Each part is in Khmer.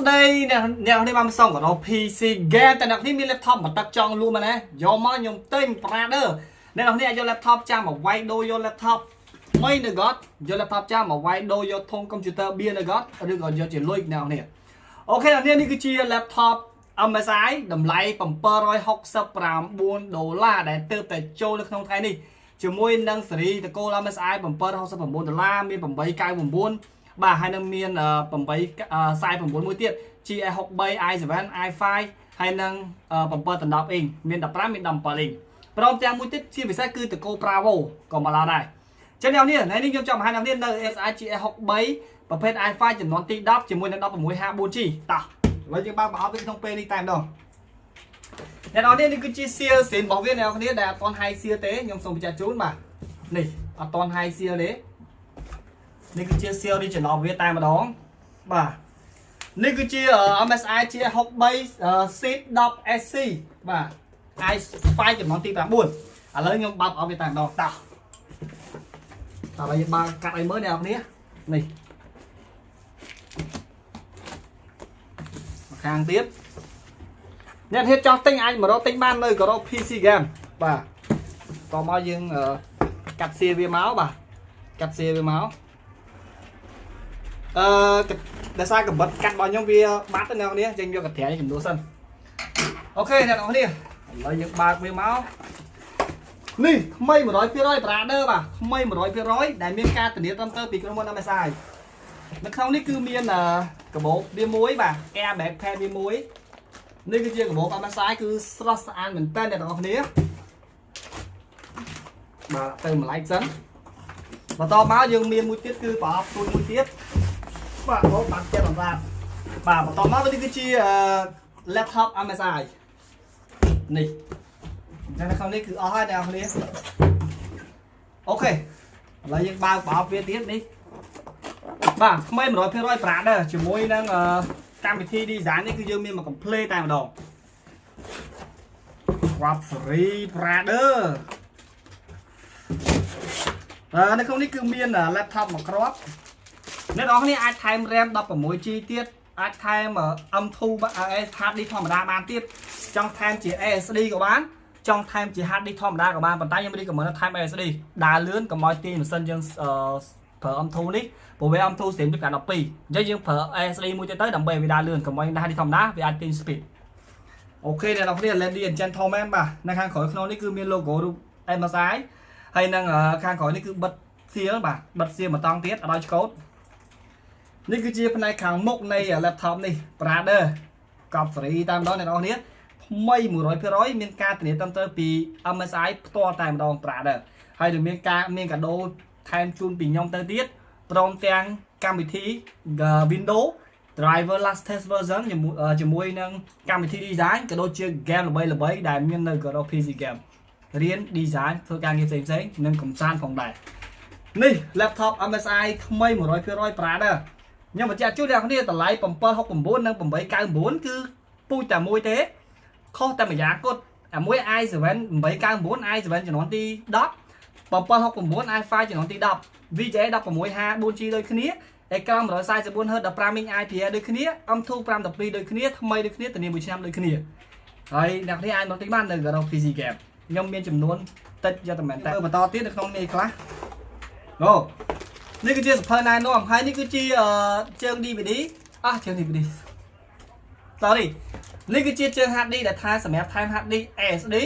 đây nè hôm nay ba mươi xong của nó PC game tại đặcมี laptop มาตักจองรู้มานะยอมมาnhom tên brother nên hôm nay vô laptop cha mà quay đôi vô laptop mấy nữa gót vô laptop cha mà quay đôi vô thông computer bia nữa gót được gọi vô chỉ lôi nào nè ok làนี่คือchia laptop เอามาซ้ายดำไล่ปั๊มเปอร์$163ได้เติมแต่โจในក្នុងថ្ងៃនេះជាមួយនឹងសេរីតកូលเอามาซ้ายปั๊มเปอร์$169មាន899បាទហើយនឹងមាន8 49មួយទៀត GA63 i7 i5 ហើយនឹង7ដណ្ដប់អ៊ីងមាន15មាន17អ៊ីងព្រមទាំងមួយទៀតជាពិសេសគឺតកូ Bravo ក៏មកឡើងដែរចឹងនេះថ្ងៃនេះខ្ញុំចង់បង្ហាញអ្នកនាងនៅ SI GA63 ប្រភេទ i5 ចំនួនទី10ជាមួយនឹង 1654G តោះឥឡូវយើងបើកប្រអប់វាក្នុងពេលនេះតែម្ដងអ្នកនរនេះគឺជាសៀលសេនរបស់វាអ្នកនរគ្នាដែលអត់ទាន់ high seal ទេខ្ញុំសូមបញ្ជាក់ជូនបាទនេះអត់ទាន់ high seal ទេនេះគឺជា seal original វាតែម្ដងបាទនេះគឺជា MSI GA63 C10SC បាទ i5 ចំនួនទី9ឥឡូវខ្ញុំបើកប្រអប់វាតែម្ដងតោះឥឡូវយើងបើកកាត់ឲ្យមើលអ្នកនរគ្នានេះខាងទៀតអ្នកហេតុចង់ទិញអាចមករកទិញបាននៅការ៉ូ PC game បាទតមកយើងកាត់សៀវាមកបាទកាត់សៀវាមកដោយសារកបិតកាត់របស់ខ្ញុំវាបាត់ទៅអ្នកនរយើងយកកន្ត្រៃចំនួនសិនអូខេអ្នកនរគ្នាឥឡូវយើងបើកវាមកនេះថ្មី 100% brother បាទថ្មី 100% ដែលមានការធានាត្រឹមត្រូវពីក្រុមហ៊ុន MSI នៅក្នុងនេះគឺមានកាបូបវាមួយបាទ air bag pad វាមួយនេះគឺជាកាបូប MSI គឺស្រស់ស្អាតមែនតើអ្នកទាំងអស់គ្នាបាទទៅម្លាយសិនបន្តមកយើងមានមួយទៀតគឺប្រអប់ទួយមួយទៀតបាទអូបាត់ចិត្តអង្ការបាទបន្តមកនេះគឺជា laptop MSI នេះនៅក្នុងនេះគឺអស់ហើយអ្នកទាំងអស់គ្នាអូខេឥឡូវយើងបើកប្រអប់វាទៀតនេះបាទថ្មី 100% brother ជាមួយនឹងកម្មវិធី design នេះគឺយើងមានមក complete តែម្ដង Wrap free brother នៅក្នុងនេះគឺមាន laptop មួយគ្រាប់អ្នកនរគ្នាអាចថែម RAM 16G ទៀតអាចថែម M2 hard disk ធម្មតាបានទៀតចង់ថែមជា SSD ក៏បានចង់ថែមជា hard disk ធម្មតាក៏បានប៉ុន្តែខ្ញុំរីកមិនថែម SSD ដើរលឿនកុំឲ្យទាញម៉ាស៊ីនយើងប្រើ M2 នេះព្រោះវា M2 ស្រៀងពីការ12អញ្ចឹងយើងប្រើ SSD មួយទៀតទៅដើម្បីវាដើរលឿនកុំឲ្យដើរធម្មតាវាអាចទាញ speed អូខេអ្នកនរគ្នា Ladies and Gentlemen បាទនៅខាងក្រោយក្នុងនេះគឺមាន logo រូប MSI ហើយនឹងខាងក្រោយនេះគឺបិទសៀលបាទបិទសៀលមួយតង់ទៀតអត់ឲ្យឆ្កូតនេះគឺជាផ្នែកខាងមុខនៃ laptop នេះ brother កប់សេរីតែម្ដងអ្នកនរគ្នាថ្មី 100% មានការធានាត្រឹមត្រូវពី MSI ផ្ទាល់តែម្ដង brother ហើយនឹងមានកាដូថែមជូនពីខ្ញុំទៅទៀតព្រមទាំងកម្មវិធី Windows driver latest version ជាមួយនឹងកម្មវិធី design ក៏ដូចជា game ល្បីៗដែលមាននៅ PC game រៀន design ធ្វើការងារផ្សេងៗនិងកំសាន្តផងដែរនេះ laptop MSI ថ្មី 100% brother ខ្ញុំបញ្ជាក់ជូនអ្នកគ្នាតម្លៃ769និង899គឺពូជតែមួយទេខុសតែម្យ៉ាងគត់អាមួយ i7 899 i7 ចំនួនទី10 769 i5 ចំនួនទី10 VGA 1654G ដូចគ្នាអេក្រង់ 144Hz 15 inch IPS ដូចគ្នា M2 512ដូចគ្នាថ្មីដូចគ្នាធានា1ឆ្នាំដូចគ្នាហើយអ្នកនេះអាចមកទិញបាននៅ PC game ខ្ញុំមានចំនួនតិចយកតែមែនតើបន្តទៀតនៅក្នុងនេះខ្លះអូនេះគឺជាសភៅណែនាំហើយនេះគឺជាជើង DVD ជើង DVD sorry នេះគឺជាជើង hard disk ដែលថាសម្រាប់ថែម hard disk SSD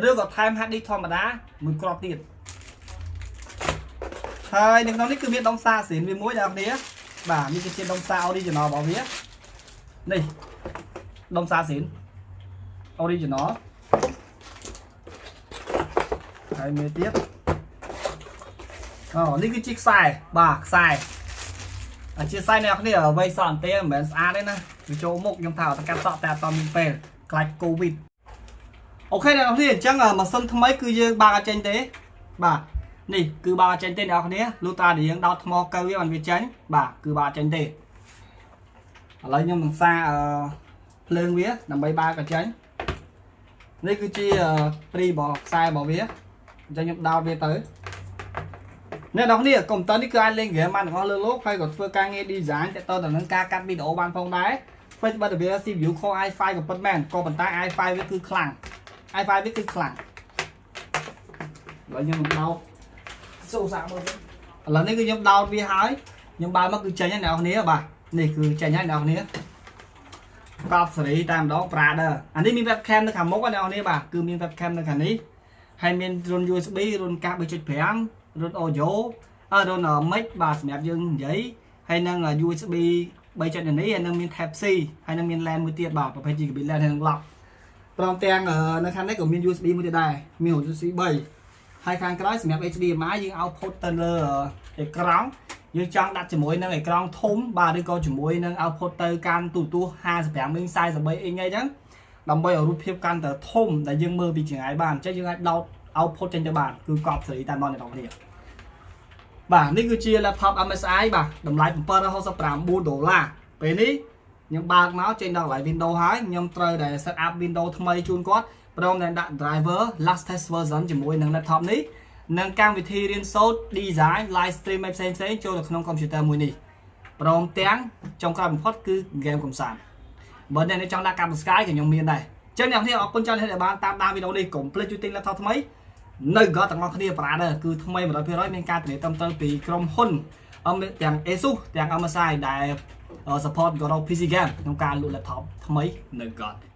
ឬក៏ថែម hard disk ធម្មតាមួយគ្រាប់ទៀតហើយនៅក្នុងនេះគឺមានដុំសារសេនវាមួយអ្នកនរគ្នាបាទនេះគឺជាដុំសារ original របស់វានេះដុំសារសេន original ហើយមួយទៀតនេះគឺជាខ្សែបាទខ្សែអធិស្ឋានអ្នកនរគ្នាអ្វីសក់អន្ទេមិនមែនស្អាតទេណាវាចូលមុខខ្ញុំថាអត់កាត់សក់តែអត់តមានពេលខ្លាច COVID អូខេអ្នកនរគ្នាអញ្ចឹងម៉ាស៊ីនថ្មីគឺយើងបើកអត់ចេញទេបាទនេះគឺបើកចេញទេអ្នកនរគ្នាលុះត្រាតែយើងដោតថ្មកៅវាបានវាចេញបាទគឺបើកចេញទេឥឡូវខ្ញុំនឹងសារភ្លើងវាដើម្បីបើកចេញនេះគឺជាព្រីរបស់ខ្សែរបស់វាអញ្ចឹងខ្ញុំដោតវាទៅអ្នកនរគ្នាកុំព្យូទ័រនេះគឺអាចលេងហ្គេមបានទាំងអស់លើលោកហើយក៏ធ្វើការងារ design ទាក់ទងទៅនឹងការកាត់វីដេអូបានផងដែរ เป็นบัตรเบียร์ CPU คอ i5 กับปัดแมนก็ปันใต้ i5 ก็คือคลัง i5 ก็คือคลังแล้วยังเราสู้สามมือแล้วนี่คือยังดาวvi hái nhưng ba mất cứ chơi nhá nào này bà này cứ chơi nhá nào này có xử tam đó pra đó anh ấy mình webcam nó làm mốt ở đâu này bà cứ mình webcam nó làm ní hay mình run USB run cáp bị chụp phèn run audio run ở mic bà snap dương giấy hay năng là USB bây giờ này hay năng mình Type C hay năng mình LAN mới tiệt bà phải chỉ bị LAN hay năng lọc còn tiền ở nó khăn đấy của mình USB mới tiệt đài mình USB 7 hai khang cái snap HDMI nhưng output tên là để cắm nhưng trong đặt chỉ mối năng để cắm thúng ba đứa con chỉ mối năng output tới can tu 28 mình size rồi bây ngay chứ đồng bây ở rút phiếu can từ thùng để dương mơ bị chỉnh ai bàn chứ dương ai đau output trên cho bạn cứ cọp xử lý tàn bọn này đọc đi bàនេះគឺជា laptop MSI បាទតម្លៃ$769 ដុល្លារពេលនេះខ្ញុំបើកមកចេញដល់កន្លែង Windows ហើយខ្ញុំត្រូវតែ set up Windows ថ្មីជូនគាត់ព្រមទាំងដាក់ driver latest version ជាមួយនឹង laptop នេះនិងកម្មវិធីរៀនសូត្រ design live stream ផ្សេងៗចូលទៅក្នុង computer មួយនេះព្រមទាំងចុងក្រោយបំផុតគឺ game កំសាន្តបើអ្នកនេះចង់ដាក់កម្ម Sky ក៏ខ្ញុំមានដែរអញ្ចឹងអ្នកនរអរគុណច្រើនដែលបានតាមដានវីដេអូនេះកុំភ្លេចជួយទិញ laptop ថ្មីនៅក៏ទាំងអស់គ្នាប្រាដែរគឺថ្មី 100% មានការធានាត្រឹមត្រូវពីក្រុមហ៊ុនទាំង ASUS ទាំង MSI ដែល support ក៏ PC game ក្នុងការលក់ laptop ថ្មីនៅក៏